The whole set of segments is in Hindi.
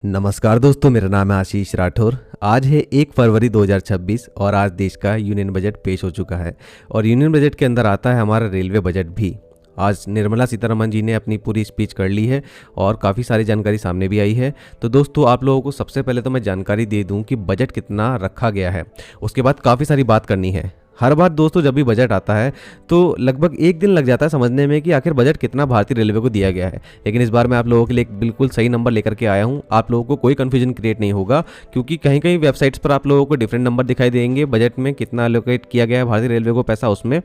नमस्कार दोस्तों, मेरा नाम है आशीष राठौर। आज है 1 फरवरी 2026 और आज देश का यूनियन बजट पेश हो चुका है और यूनियन बजट के अंदर आता है हमारा रेलवे बजट भी। आज निर्मला सीतारमण जी ने अपनी पूरी स्पीच कर ली है और काफ़ी सारी जानकारी सामने भी आई है। तो दोस्तों, आप लोगों को सबसे पहले तो मैं जानकारी दे दूं कि बजट कितना रखा गया है। उसके बाद काफ़ी सारी बात करनी है। हर बार दोस्तों जब भी बजट आता है तो लगभग एक दिन लग जाता है समझने में कि आखिर बजट कितना भारतीय रेलवे को दिया गया है। लेकिन इस बार मैं आप लोगों के लिए एक बिल्कुल सही नंबर लेकर के आया हूं। आप लोगों को कोई कन्फ्यूजन क्रिएट नहीं होगा, क्योंकि कहीं कहीं वेबसाइट्स पर आप लोगों को डिफरेंट नंबर दिखाई देंगे बजट में कितना एलोकेट किया गया है भारतीय रेलवे को पैसा उसमें।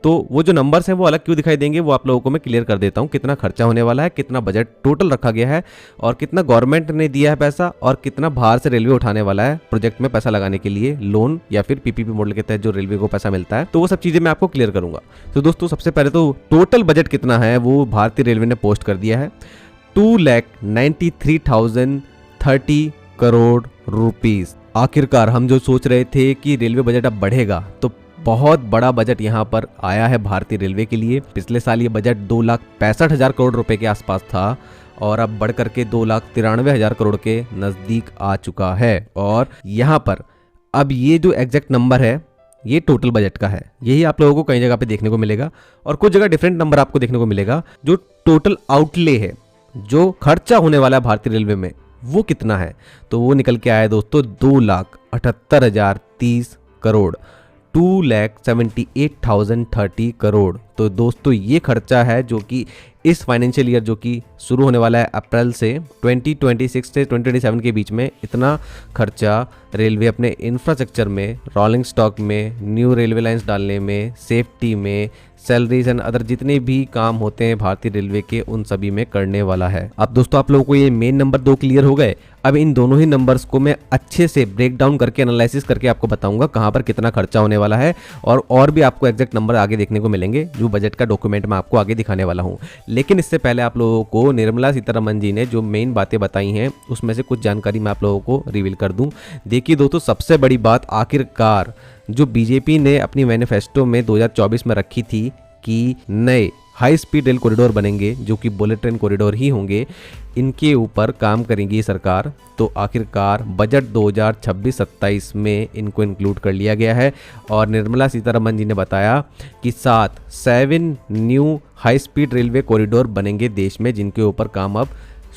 तो वो जो नंबर्स हैं वो अलग क्यों दिखाई देंगे, वो आप लोगों को मैं क्लियर कर देता हूँ। कितना खर्चा होने वाला है, कितना बजट टोटल रखा गया है और कितना गवर्नमेंट ने दिया है पैसा और कितना बाहर से रेलवे उठाने वाला है प्रोजेक्ट में पैसा लगाने के लिए, लोन या फिर पीपीपी मॉडल के तहत जो रेलवे को पैसा मिलता है। तो वो सब चीजें मैं आपको क्लियर करूंगा। तो दोस्तों, सबसे पहले तो टोटल बजट कितना है वो भारतीय रेलवे ने पोस्ट कर दिया है। 2,93,030 करोड़ रुपीस। आखिरकार हम जो सोच रहे थे कि रेलवे बजट अब बढ़ेगा, तो बहुत बड़ा बजट यहाँ पर आया है भारतीय रेलवे के लिए। पिछले साल ये बजट 2,65,000 करोड़ रुपए के आसपास था और अब बढ़ करके 2,93,000 करोड़ के नजदीक आ चुका है। और यहाँ पर अब ये जो एग्जैक्ट नंबर है ये टोटल बजट का है। यही आप लोगों को कई जगह पे देखने को मिलेगा और कुछ जगह डिफरेंट नंबर आपको देखने को मिलेगा। जो टोटल आउटले है, जो खर्चा होने वाला है भारतीय रेलवे में, वो कितना है, तो वो निकल के आया दोस्तों 2,78,030 करोड़, 2,78,030 करोड़। तो दोस्तों ये खर्चा है जो कि इस फाइनेंशियल ईयर जो कि शुरू होने वाला है अप्रैल से 2026 से 2027 के बीच में, इतना खर्चा रेलवे अपने इंफ्रास्ट्रक्चर में, रोलिंग स्टॉक में, न्यू रेलवे लाइंस डालने में, सेफ्टी में, सैलरीज एंड अदर जितने भी काम होते हैं भारतीय रेलवे के, उन सभी में करने वाला है। अब दोस्तों आप लोगों को ये मेन नंबर 2 क्लियर हो गए। अब इन दोनों ही नंबर्स को मैं अच्छे से ब्रेक डाउन करके एनालिसिस करके आपको बताऊंगा कहां पर कितना खर्चा होने वाला है और भी आपको एग्जैक्ट नंबर आगे देखने को मिलेंगे जो बजट का डॉक्यूमेंट मैं आपको आगे दिखाने वाला हूं। लेकिन इससे पहले आप लोगों को निर्मला सीतारमण जी ने जो मेन बातें बताई हैं उसमें से कुछ जानकारी मैं आप लोगों को रिवील कर दूं। देखिए दोस्तों, सबसे बड़ी बात आखिरकार जो बीजेपी ने अपनी मैनिफेस्टो में 2024 में रखी थी कि नए हाई स्पीड रेल कॉरिडोर बनेंगे जो कि बुलेट ट्रेन कॉरिडोर ही होंगे, इनके ऊपर काम करेंगी सरकार। तो आखिरकार बजट 2026-27 में इनको इंक्लूड कर लिया गया है और निर्मला सीतारमण जी ने बताया कि 7 new high speed railway corridor बनेंगे देश में, जिनके ऊपर काम अब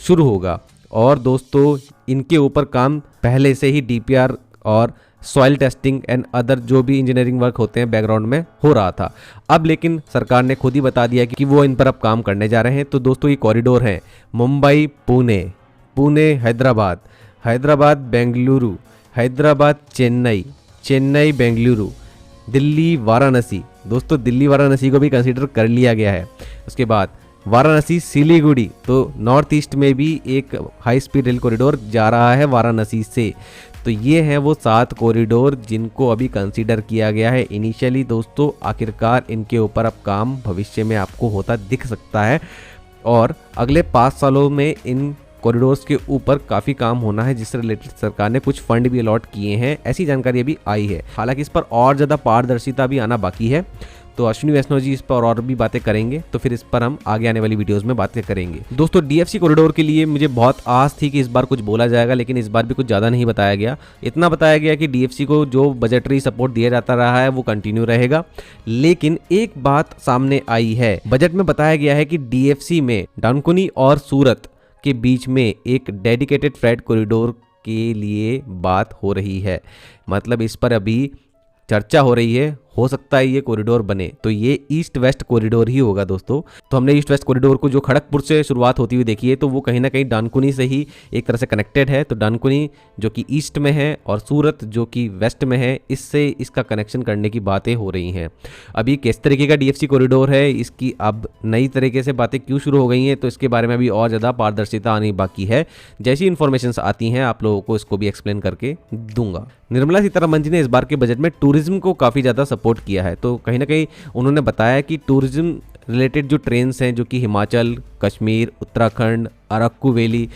शुरू होगा। और दोस्तों इनके ऊपर काम पहले से ही डीपीआर और सॉइल टेस्टिंग एंड अदर जो भी इंजीनियरिंग वर्क होते हैं बैकग्राउंड में हो रहा था। अब लेकिन सरकार ने खुद ही बता दिया कि वो इन पर अब काम करने जा रहे हैं। तो दोस्तों ये कॉरिडोर हैं मुंबई पुणे, पुणे हैदराबाद, हैदराबाद बेंगलुरु, हैदराबाद चेन्नई, चेन्नई बेंगलुरु, दिल्ली वाराणसी। दोस्तों दिल्ली वाराणसी को भी कंसीडर कर लिया गया है। उसके बाद वाराणसी सिलीगुड़ी, तो नॉर्थ ईस्ट में भी एक हाई स्पीड रेल कॉरिडोर जा रहा है वाराणसी से। तो ये हैं वो 7 कॉरिडोर जिनको अभी कंसीडर किया गया है इनिशियली। दोस्तों आखिरकार इनके ऊपर अब काम भविष्य में आपको होता दिख सकता है और अगले 5 सालों में इन कॉरिडोर्स के ऊपर काफ़ी काम होना है, जिससे रिलेटेड सरकार ने कुछ फंड भी अलॉट किए हैं, ऐसी जानकारी अभी आई है। हालांकि इस पर और ज़्यादा पारदर्शिता भी आना बाकी है। तो अश्विनी वैष्णव जी इस पर और भी बातें करेंगे, तो फिर इस पर हम आगे आने वाली वीडियोस में बातें करेंगे। दोस्तों डीएफसी कॉरिडोर के लिए मुझे बहुत आस थी कि इस बार कुछ बोला जाएगा, लेकिन इस बार भी कुछ ज़्यादा नहीं बताया गया। इतना बताया गया कि डीएफसी को जो बजटरी सपोर्ट दिया जाता रहा है वो कंटिन्यू रहेगा। लेकिन एक बात सामने आई है, बजट में बताया गया है कि डीएफसी में डानकुनी और सूरत के बीच में एक डेडिकेटेड फ्रेट कॉरिडोर के लिए बात हो रही है। मतलब इस पर अभी चर्चा हो रही है, हो सकता है ये कॉरिडोर बने। तो ये ईस्ट वेस्ट कॉरिडोर ही होगा दोस्तों। तो हमने ईस्ट वेस्ट कॉरिडोर को जो खड़गपुर से शुरुआत होती हुई देखी है, तो वो कहीं ना कहीं डानकुनी से ही एक तरह से कनेक्टेड है। तो डानकुनी जो कि ईस्ट में है और सूरत जो कि वेस्ट में है, इससे इसका कनेक्शन करने की बातें हो रही हैं। अभी किस तरीके का डीएफसी कॉरिडोर है, इसकी अब नई तरीके से बातें क्यों शुरू हो गई हैं, तो इसके बारे में अभी और ज़्यादा पारदर्शिता आनी बाकी है। जैसी इन्फॉर्मेशन आती हैं आप लोगों को इसको भी एक्सप्लेन करके दूंगा। निर्मला सीतारमण जी ने इस बार के बजट में टूरिज्म को काफ़ी ज़्यादा सपोर्ट किया है। तो कहीं ना कहीं उन्होंने बताया कि टूरिज्म रिलेटेड जो ट्रेन्स हैं जो कि हिमाचल, कश्मीर, उत्तराखंड अरक्कू वैली,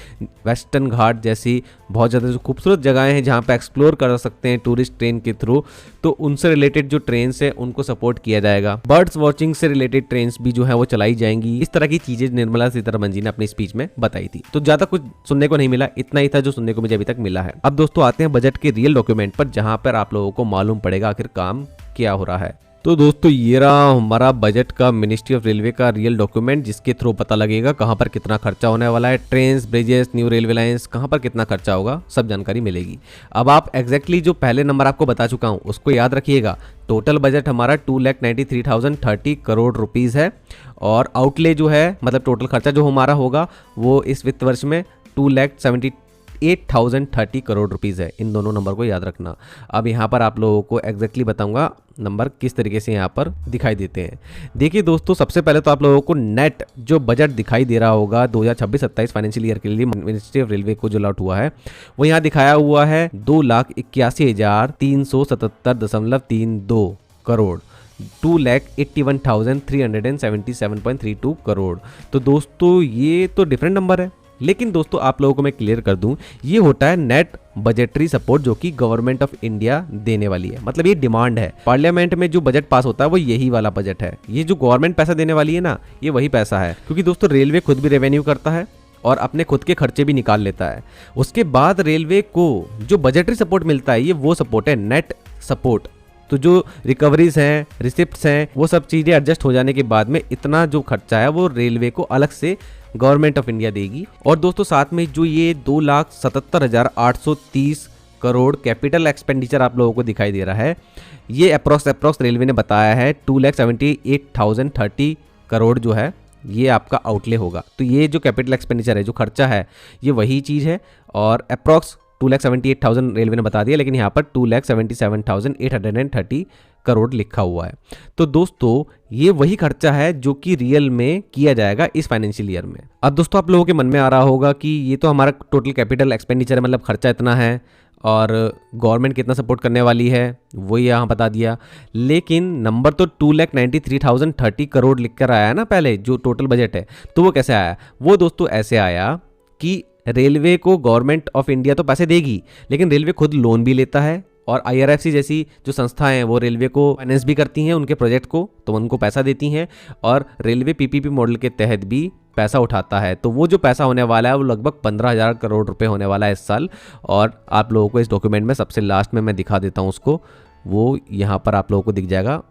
वेस्टर्न घाट जैसी बहुत ज़्यादा जो खूबसूरत जगहें हैं जहाँ पे एक्सप्लोर कर सकते हैं टूरिस्ट ट्रेन के थ्रू, तो उनसे रिलेटेड जो ट्रेन्स हैं उनको सपोर्ट किया जाएगा। बर्ड्स वॉचिंग से रिलेटेड ट्रेन्स भी जो है वो चलाई जाएंगी। इस तरह की चीज़ें निर्मला सीतारमण जी ने अपनी स्पीच में बताई थी। तो ज़्यादा कुछ सुनने को नहीं मिला, इतना ही था जो सुनने को मुझे अभी तक मिला है। अब दोस्तों आते हैं बजट के रियल डॉक्यूमेंट पर, जहाँ पर आप लोगों को मालूम पड़ेगा आखिर काम क्या हो रहा है। तो दोस्तों ये रहा हमारा बजट का मिनिस्ट्री ऑफ रेलवे का रियल डॉक्यूमेंट, जिसके थ्रू पता लगेगा कहाँ पर कितना खर्चा होने वाला है, trains, bridges, new railway lines, कहाँ पर कितना खर्चा होगा, सब जानकारी मिलेगी। अब आप एग्जैक्टली जो पहले नंबर आपको बता चुका हूँ उसको याद रखिएगा। टोटल बजट हमारा 2,93,030 करोड़ रुपीज़ है, और आउटले जो है मतलब टोटल खर्चा जो हमारा होगा वो इस वित्त वर्ष में 2,78,030 करोड़ रुपीज़ है। इन दोनों नंबर को याद रखना। अब यहाँ पर आप लोगों को एग्जैक्टली बताऊंगा नंबर किस तरीके से यहाँ पर दिखाई देते हैं। देखिए दोस्तों, सबसे पहले तो आप लोगों को नेट जो बजट दिखाई दे रहा होगा 2026-27 फाइनेंशियल ईयर के लिए मिनिस्ट्री ऑफ रेलवे को जो अलॉट हुआ है वो यहाँ दिखाया हुआ है 2,81,377.32 करोड़, 2,81,377.32 करोड़। तो दोस्तों ये तो डिफरेंट नंबर है, लेकिन दोस्तों आप लोगों को मैं क्लियर कर दूं, ये होता है नेट बजटरी सपोर्ट जो कि गवर्नमेंट ऑफ इंडिया देने वाली है। मतलब ये डिमांड है, पार्लियामेंट में जो बजट पास होता है वो यही वाला बजट है। ये जो गवर्नमेंट पैसा देने वाली है ना, ये वही पैसा है, क्योंकि दोस्तों रेलवे खुद भी रेवेन्यू करता है और अपने खुद के खर्चे भी निकाल लेता है। उसके बाद रेलवे को जो बजटरी सपोर्ट मिलता है ये वो सपोर्ट है नेट सपोर्ट। तो जो रिकवरीज हैं, रिसिप्ट्स हैं, वो सब चीज़ें एडजस्ट हो जाने के बाद में इतना जो खर्चा है वो रेलवे को अलग से गवर्नमेंट ऑफ इंडिया देगी। और दोस्तों साथ में जो ये 2,77,830 करोड़ कैपिटल एक्सपेंडिचर आप लोगों को दिखाई दे रहा है, ये अप्रॉक्स रेलवे ने बताया है 2,78,030 करोड़ जो है ये आपका आउटले होगा। तो ये जो कैपिटल एक्सपेंडिचर है, जो खर्चा है, ये वही चीज़ है, और अप्रॉक्स 2,78,000 रेलवे ने बता दिया, लेकिन यहाँ पर 2,77,830 करोड़ लिखा हुआ है। तो दोस्तों ये वही खर्चा है जो कि रियल में किया जाएगा इस फाइनेंशियल ईयर में। अब दोस्तों आप लोगों के मन में आ रहा होगा कि ये तो हमारा टोटल कैपिटल एक्सपेंडिचर है, मतलब खर्चा इतना है और गवर्नमेंट कितना सपोर्ट करने वाली है वो यहाँ बता दिया, लेकिन नंबर तो 2,93,030 करोड़ लिख कर आया है ना पहले जो टोटल बजट है। तो वो कैसे आया? वो दोस्तों ऐसे आया कि रेलवे को गवर्नमेंट ऑफ इंडिया तो पैसे देगी, लेकिन रेलवे खुद लोन भी लेता है, और IRFC जैसी जो संस्थाएं हैं वो रेलवे को फाइनेंस भी करती हैं उनके प्रोजेक्ट को, तो उनको पैसा देती हैं, और रेलवे PPP मॉडल के तहत भी पैसा उठाता है। तो वो जो पैसा होने वाला है वो लगभग 15,000 करोड़ रुपए होने वाला है इस साल। और आप लोगों को इस डॉक्यूमेंट में सबसे लास्ट में मैं दिखा देता हूँ उसको, वो यहाँ पर आप लोगों को दिख जाएगा।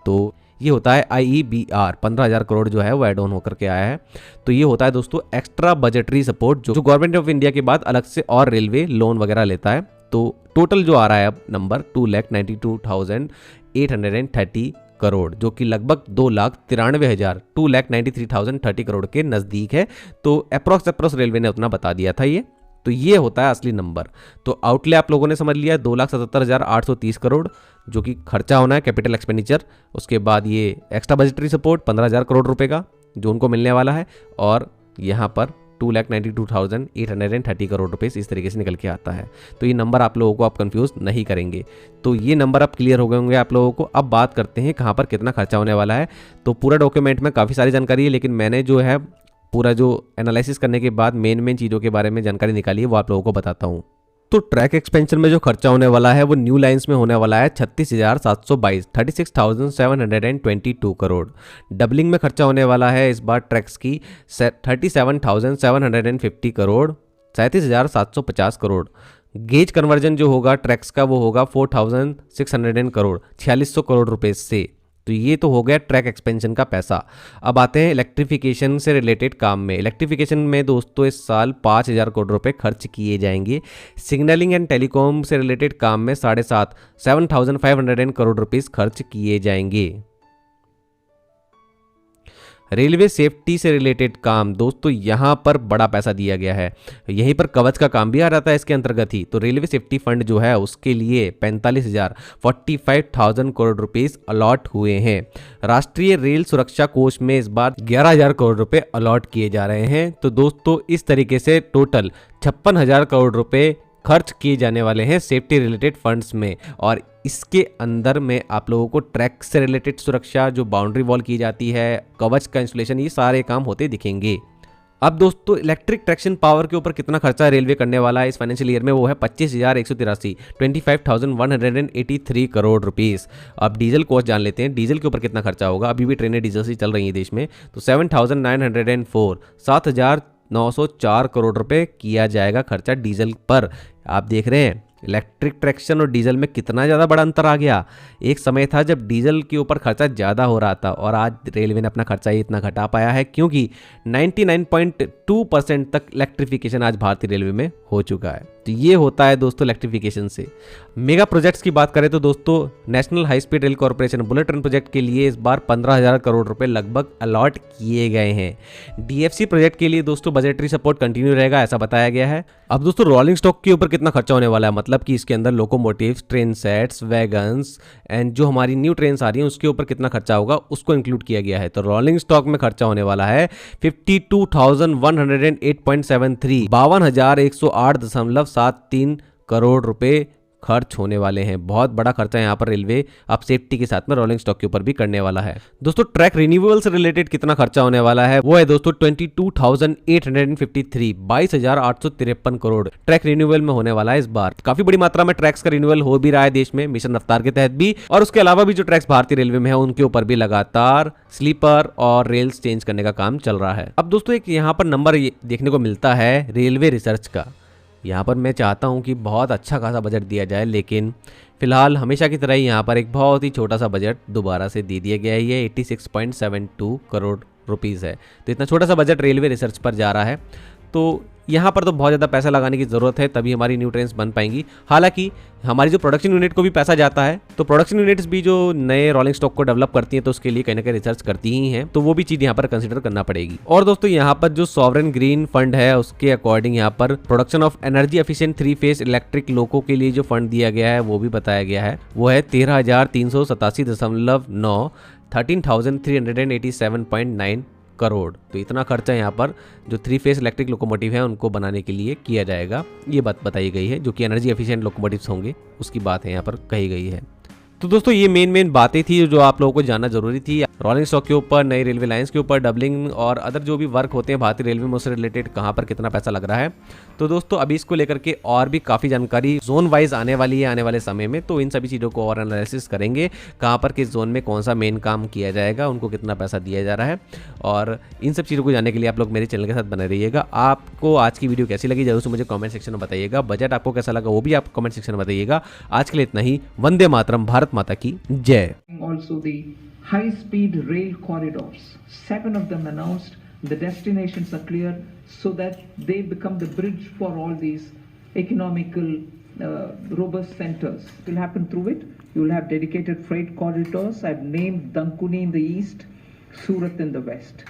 तो ये होता है IEBR, 15,000 करोड़ जो है वो एड ऑन होकर के आया है। तो ये होता है दोस्तों एक्स्ट्रा बजटरी सपोर्ट जो गवर्नमेंट ऑफ इंडिया के बाद अलग से और रेलवे लोन वगैरह लेता है। तो टोटल जो आ रहा है अब नंबर 2,92,830 करोड़, जो कि लगभग 2,93,030 करोड़ के नज़दीक है। तो अप्रॉक्स रेलवे ने उतना बता दिया था ये। तो ये होता है असली नंबर। तो आउटले आप लोगों ने समझ लिया 2,77,830 करोड़ जो कि खर्चा होना है कैपिटल एक्सपेंडिचर। उसके बाद ये एक्स्ट्रा बजटरी सपोर्ट 15,000 करोड़ रुपए का जो उनको मिलने वाला है, और यहाँ पर 2,92,830 करोड़ रुपए इस तरीके से निकल के आता है। तो ये नंबर आप लोगों को आप कंफ्यूज नहीं करेंगे। तो ये नंबर अब क्लियर हो गए होंगे आप लोगों को। अब बात करते हैं कहाँ पर कितना खर्चा होने वाला है। तो पूरा डॉक्यूमेंट में काफ़ी सारी जानकारी है, लेकिन मैंने जो है पूरा जो एनालिसिस करने के बाद मेन चीज़ों के बारे में जानकारी निकाली है वो आप लोगों को बताता हूँ। तो ट्रैक एक्सपेंशन में जो खर्चा होने वाला है वो न्यू लाइंस में होने वाला है 36,722 36,722 करोड़। डबलिंग में खर्चा होने वाला है इस बार ट्रैक्स की 37,750 करोड़, 37,750 करोड़। गेज कन्वर्जन जो होगा ट्रैक्स का वो होगा 4,600 करोड़, 4,600 करोड़ रुपए से। तो ये तो हो गया ट्रैक एक्सपेंशन का पैसा। अब आते हैं इलेक्ट्रिफिकेशन से रिलेटेड काम में। इलेक्ट्रिफिकेशन में दोस्तों इस साल 5,000 करोड़ रुपए खर्च किए जाएंगे। सिग्नलिंग एंड टेलीकॉम से रिलेटेड काम में 7,500 करोड़ रुपीस खर्च किए जाएंगे। रेलवे सेफ्टी से रिलेटेड काम दोस्तों यहाँ पर बड़ा पैसा दिया गया है, यहीं पर कवच का काम भी आ जाता है इसके अंतर्गत ही। तो रेलवे सेफ्टी फंड जो है उसके लिए 45,000 करोड़ रुपीस अलॉट हुए हैं। राष्ट्रीय रेल सुरक्षा कोष में इस बार 11,000 करोड़ रुपए अलॉट किए जा रहे हैं। तो दोस्तों इस तरीके से टोटल 56,000 करोड़ रुपए खर्च किए जाने वाले हैं सेफ्टी रिलेटेड फंड्स में। और इसके अंदर में आप लोगों को ट्रैक से रिलेटेड सुरक्षा, जो बाउंड्री वॉल की जाती है, कवच का इंस्टॉलेशन, ये सारे काम होते दिखेंगे। अब दोस्तों इलेक्ट्रिक ट्रैक्शन पावर के ऊपर कितना खर्चा रेलवे करने वाला है इस फाइनेंशियल ईयर में, वो है 25,183 25,183 करोड़ रुपीस। अब डीजल कॉस्ट जान लेते हैं, डीजल के ऊपर कितना खर्चा होगा। अभी भी ट्रेनें डीजल से चल रही हैं देश में, तो 7,904 7,904 करोड़ रुपए किया जाएगा खर्चा डीजल पर। आप देख रहे हैं इलेक्ट्रिक ट्रैक्शन और डीजल में कितना ज़्यादा बड़ा अंतर आ गया। एक समय था जब डीजल के ऊपर खर्चा ज़्यादा हो रहा था, और आज रेलवे ने अपना खर्चा ये इतना घटा पाया है क्योंकि 99.2% तक इलेक्ट्रिफिकेशन आज भारतीय रेलवे में हो चुका है। तो ये होता है दोस्तों इलेक्ट्रिफिकेशन से। मेगा प्रोजेक्ट्स की बात करें तो दोस्तों national high speed rail corporation bullet train project के लिए इस बार 15,000 करोड़ रुपए लगभग अलॉट किए गए हैं। डीएफसी प्रोजेक्ट के लिए दोस्तों बजटरी सपोर्ट कंटिन्यू रहेगा, ऐसा बताया गया है। अब दोस्तों रोलिंग स्टॉक के ऊपर कितना खर्चा होने वाला है, मतलब कि इसके अंदर locomotives, train sets, wagons and जो हमारी न्यू ट्रेन आ रही हैं उसके ऊपर कितना खर्चा होगा उसको इंक्लूड किया गया है। तो रोलिंग स्टॉक में खर्चा होने वाला है 52,108.73 52,108.73 करोड़ रुपए खर्च होने वाले हैं। बहुत बड़ा खर्चा यहाँ पर रेलवे अब सेफ्टी के साथ में रोलिंग स्टॉक के ऊपर भी करने वाला है। दोस्तों ट्रैक रिन्यूअल से रिलेटेड कितना खर्चा होने वाला है, वो है दोस्तों 22,853 22,853 करोड़ ट्रैक रिन्यूअल में होने वाला है इस बार। काफी बड़ी मात्रा में ट्रैक्स का रिन्यूअल हो भी रहा है देश में मिशन रफ्तार के तहत भी, और उसके अलावा भी जो ट्रैक्स भारतीय रेलवे में है उनके ऊपर भी लगातार स्लीपर और रेल्स चेंज करने का काम चल रहा है। अब दोस्तों एक यहाँ पर नंबर देखने को मिलता है रेलवे रिसर्च का। यहाँ पर मैं चाहता हूँ कि बहुत अच्छा खासा बजट दिया जाए, लेकिन फिलहाल हमेशा की तरह ही यहाँ पर एक बहुत ही छोटा सा बजट दोबारा से दे दिया गया है। ये 86.72 करोड़ रुपीज़ है। तो इतना छोटा सा बजट रेलवे रिसर्च पर जा रहा है, तो यहाँ पर तो बहुत ज़्यादा पैसा लगाने की ज़रूरत है, तभी हमारी न्यू ट्रेन्स बन पाएंगी। हालांकि हमारी जो प्रोडक्शन यूनिट को भी पैसा जाता है, तो प्रोडक्शन यूनिट्स भी जो नए रोलिंग स्टॉक को डेवलप करती हैं तो उसके लिए कहीं ना कहीं रिसर्च करती ही हैं, तो वो भी चीज़ यहाँ पर कंसिडर करना पड़ेगी। और दोस्तों यहाँ पर जो सॉवरेन ग्रीन फंड है उसके अकॉर्डिंग यहाँ पर production of energy efficient 3 phase electric loco के लिए जो फंड दिया गया है वो भी बताया गया है, वो है 13,387.9 13,387.9 करोड़। तो इतना खर्चा यहाँ पर जो 3 फेस इलेक्ट्रिक लोकोमोटिव है उनको बनाने के लिए किया जाएगा, ये बात बताई गई है। जो कि एनर्जी एफिशिएंट लोकोमोटिव्स होंगे उसकी बात है यहाँ पर कही गई है। तो दोस्तों ये मेन बातें थी जो आप लोगों को जानना जरूरी थी। रोलिंग स्टॉक के ऊपर, नई रेलवे लाइंस के ऊपर, डबलिंग और अदर जो भी वर्क होते हैं भारतीय रेलवे में उससे रिलेटेड कहाँ पर कितना पैसा लग रहा है। तो दोस्तों अभी इसको लेकर के और भी काफ़ी जानकारी जोन वाइज आने वाली है आने वाले समय में, तो इन सभी चीज़ों को और एनालिसिस करेंगे, कहाँ पर किस जोन में कौन सा मेन काम किया जाएगा, उनको कितना पैसा दिया जा रहा है। और इन सब चीज़ों को जानने के लिए आप लोग मेरे चैनल के साथ बने रहिएगा। आपको आज की वीडियो कैसी लगी जरूर से मुझे कमेंट सेक्शन में बताइएगा। बजट आपको कैसा लगा वो भी आप कमेंट सेक्शन में बताइएगा। आज के लिए इतना ही। वंदे मातरम, भारत माता की जय। Also the high-speed rail corridors, 7 of them announced. The destinations are clear, so that they become the bridge for all these economical robust centers. It will happen through it. You will have dedicated freight corridors. I've named Dankuni in the east, Surat in the west.